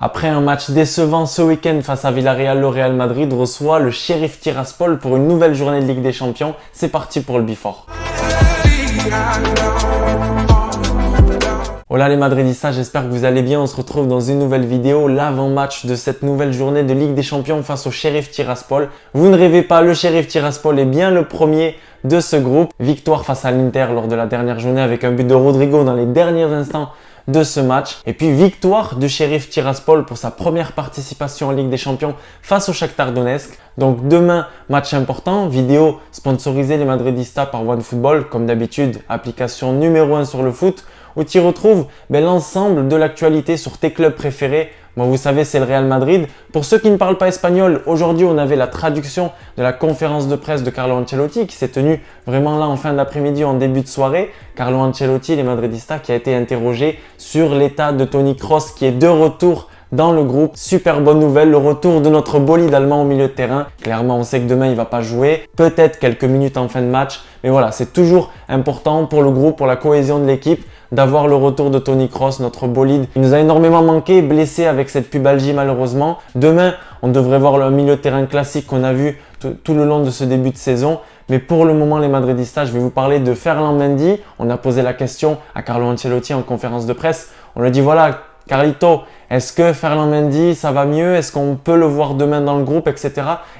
Après un match décevant ce week-end face à Villarreal, le Real Madrid reçoit le Sheriff Tiraspol pour une nouvelle journée de Ligue des Champions. C'est parti pour le Before. Hola les Madridistas, j'espère que vous allez bien. On se retrouve dans une nouvelle vidéo, l'avant-match de cette nouvelle journée de Ligue des Champions face au Sheriff Tiraspol. Vous ne rêvez pas, le Sheriff Tiraspol est bien le premier de ce groupe. Victoire face à l'Inter lors de la dernière journée avec un but de Rodrigo dans les derniers instants de ce match. Et puis victoire du Sheriff Tiraspol pour sa première participation en Ligue des Champions face au Shakhtar Donetsk. Donc demain, match important, vidéo sponsorisée les Madridistas par OneFootball, comme d'habitude, application numéro 1 sur le foot, où tu retrouves l'ensemble de l'actualité sur tes clubs préférés. Moi, vous savez, c'est le Real Madrid. Pour ceux qui ne parlent pas espagnol, aujourd'hui, on avait la traduction de la conférence de presse de Carlo Ancelotti qui s'est tenue vraiment là en fin d'après-midi, en début de soirée. Carlo Ancelotti, les Madridistas, qui a été interrogé sur l'état de Toni Kroos qui est de retour dans le groupe. Super bonne nouvelle, le retour de notre bolide allemand au milieu de terrain. Clairement, on sait que demain, il va pas jouer. Peut-être quelques minutes en fin de match. Mais voilà, c'est toujours important pour le groupe, pour la cohésion de l'équipe, d'avoir le retour de Toni Kroos, notre bolide. Il nous a énormément manqué, blessé avec cette pubalgie malheureusement. Demain, on devrait voir le milieu de terrain classique qu'on a vu tout le long de ce début de saison. Mais pour le moment, les Madridistas, je vais vous parler de Ferland Mendy. On a posé la question à Carlo Ancelotti en conférence de presse. On lui a dit voilà, Carlito, est-ce que Ferland Mendy, ça va mieux? Est-ce qu'on peut le voir demain dans le groupe, etc.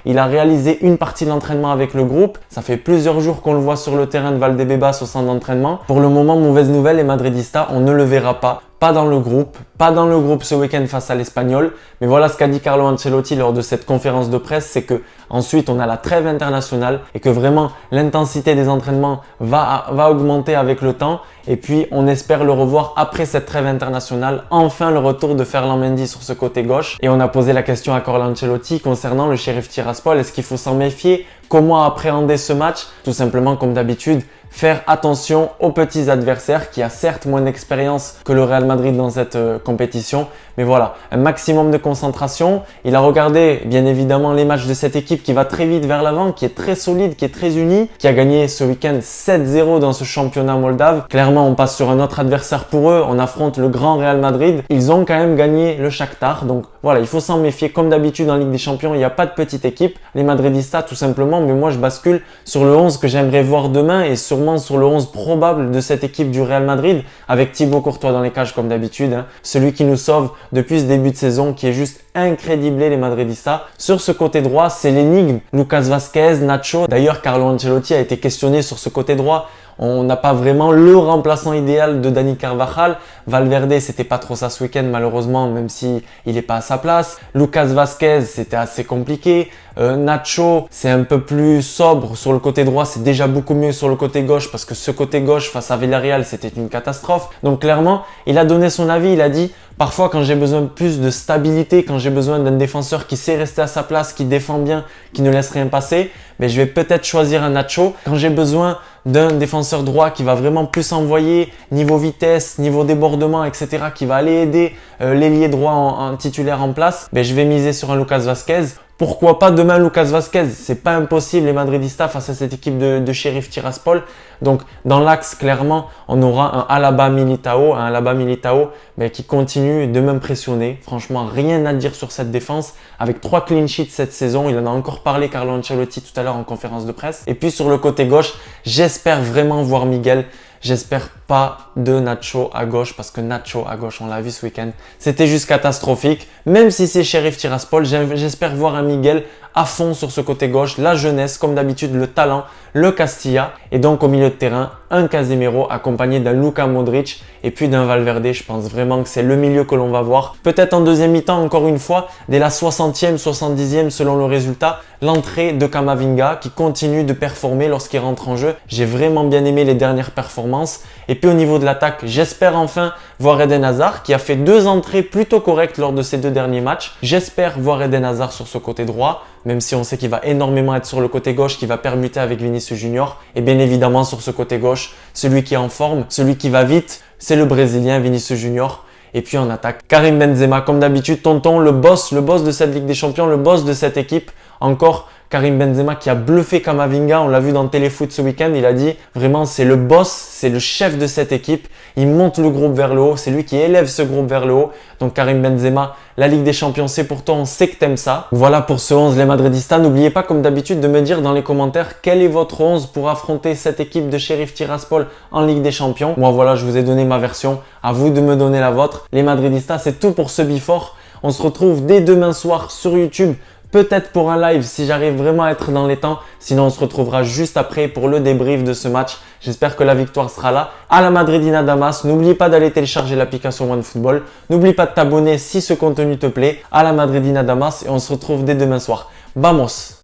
Il a réalisé une partie de l'entraînement avec le groupe. Ça fait plusieurs jours qu'on le voit sur le terrain de Valdebebas au centre d'entraînement. Pour le moment, mauvaise nouvelle, les Madridistas, on ne le verra pas. Pas dans le groupe ce week-end face à l'Espagnol. Mais voilà ce qu'a dit Carlo Ancelotti lors de cette conférence de presse, c'est que ensuite on a la trêve internationale et que vraiment l'intensité des entraînements va augmenter avec le temps. Et puis on espère le revoir après cette trêve internationale. Enfin le retour de Ferland Mendy sur ce côté gauche. Et on a posé la question à Carlo Ancelotti concernant le Sheriff Tiraspol. Est-ce qu'il faut s'en méfier? Comment appréhender ce match? Tout simplement comme d'habitude, faire attention aux petits adversaires qui a certes moins d'expérience que le Real Madrid dans cette compétition. Mais voilà, un maximum de concentration. Il a regardé bien évidemment les matchs de cette équipe qui va très vite vers l'avant, qui est très solide, qui est très unie, qui a gagné ce week-end 7-0 dans ce championnat moldave. Clairement, on passe sur un autre adversaire pour eux. On affronte le grand Real Madrid. Ils ont quand même gagné le Shakhtar. Donc voilà, il faut s'en méfier. Comme d'habitude en Ligue des Champions, il n'y a pas de petite équipe. Les Madridistas tout simplement. Mais moi, je bascule sur le 11 que j'aimerais voir demain et sûrement sur le 11 probable de cette équipe du Real Madrid avec Thibaut Courtois dans les cages comme d'habitude. Celui qui nous sauve depuis ce début de saison, qui est juste incrédible les Madridistas. Sur ce côté droit, c'est l'énigme. Lucas Vazquez, Nacho. D'ailleurs, Carlo Ancelotti a été questionné sur ce côté droit. On n'a pas vraiment le remplaçant idéal de Dani Carvajal. Valverde, c'était pas trop ça ce week-end malheureusement, même si il est pas à sa place. Lucas Vazquez, c'était assez compliqué. Nacho, c'est un peu plus sobre sur le côté droit. C'est déjà beaucoup mieux sur le côté gauche parce que ce côté gauche face à Villarreal, c'était une catastrophe. Donc clairement, il a donné son avis. Il a dit parfois quand j'ai besoin de plus de stabilité, quand j'ai besoin d'un défenseur qui sait rester à sa place, qui défend bien, qui ne laisse rien passer, je vais peut-être choisir un Nacho. Quand j'ai besoin d'un défenseur droit qui va vraiment plus envoyer niveau vitesse, niveau débordement, etc., qui va aller aider l'ailier droit en titulaire en place, je vais miser sur un Lucas Vazquez. Pourquoi pas demain Lucas Vazquez? C'est pas impossible les Madridistas face à cette équipe de Sheriff Tiraspol. Donc dans l'axe, clairement, on aura un Alaba Militao qui continue de m'impressionner. Franchement, rien à dire sur cette défense. Avec 3 clean sheets cette saison, il en a encore parlé Carlo Ancelotti tout à l'heure en conférence de presse. Et puis sur le côté gauche, j'espère vraiment voir Miguel. J'espère pas de Nacho à gauche parce que Nacho à gauche, on l'a vu ce week-end, c'était juste catastrophique. Même si c'est Sheriff Tiraspol, j'espère voir un Miguel à fond sur ce côté gauche, la jeunesse, comme d'habitude, le talent, le Castilla. Et donc au milieu de terrain, un Casemiro accompagné d'un Luka Modric et puis d'un Valverde. Je pense vraiment que c'est le milieu que l'on va voir. Peut-être en deuxième mi-temps, encore une fois, dès la 60e, 70e selon le résultat, l'entrée de Camavinga qui continue de performer lorsqu'il rentre en jeu. J'ai vraiment bien aimé les dernières performances. Et puis au niveau de l'attaque, j'espère enfin voir Eden Hazard qui a fait 2 entrées plutôt correctes lors de ces 2 derniers matchs. J'espère voir Eden Hazard sur ce côté droit, même si on sait qu'il va énormément être sur le côté gauche, qu'il va permuter avec Vinicius Junior. Et bien évidemment sur ce côté gauche, celui qui est en forme, celui qui va vite, c'est le Brésilien Vinicius Junior. Et puis en attaque, Karim Benzema, comme d'habitude, tonton, le boss de cette Ligue des Champions, le boss de cette équipe. Encore Karim Benzema qui a bluffé Camavinga, on l'a vu dans Téléfoot ce week-end, il a dit vraiment c'est le boss, c'est le chef de cette équipe, il monte le groupe vers le haut, c'est lui qui élève ce groupe vers le haut. Donc Karim Benzema, la Ligue des Champions c'est pour toi, on sait que t'aimes ça. Voilà pour ce 11 les Madridistas, n'oubliez pas comme d'habitude de me dire dans les commentaires quel est votre 11 pour affronter cette équipe de Sheriff Tiraspol en Ligue des Champions. Moi voilà, je vous ai donné ma version, à vous de me donner la vôtre. Les Madridistas, c'est tout pour ce Before. On se retrouve dès demain soir sur YouTube. Peut-être pour un live si j'arrive vraiment à être dans les temps. Sinon, on se retrouvera juste après pour le débrief de ce match. J'espère que la victoire sera là. À la Madridina Damas. N'oublie pas d'aller télécharger l'application OneFootball. N'oublie pas de t'abonner si ce contenu te plaît. À la Madridina Damas et on se retrouve dès demain soir. Vamos!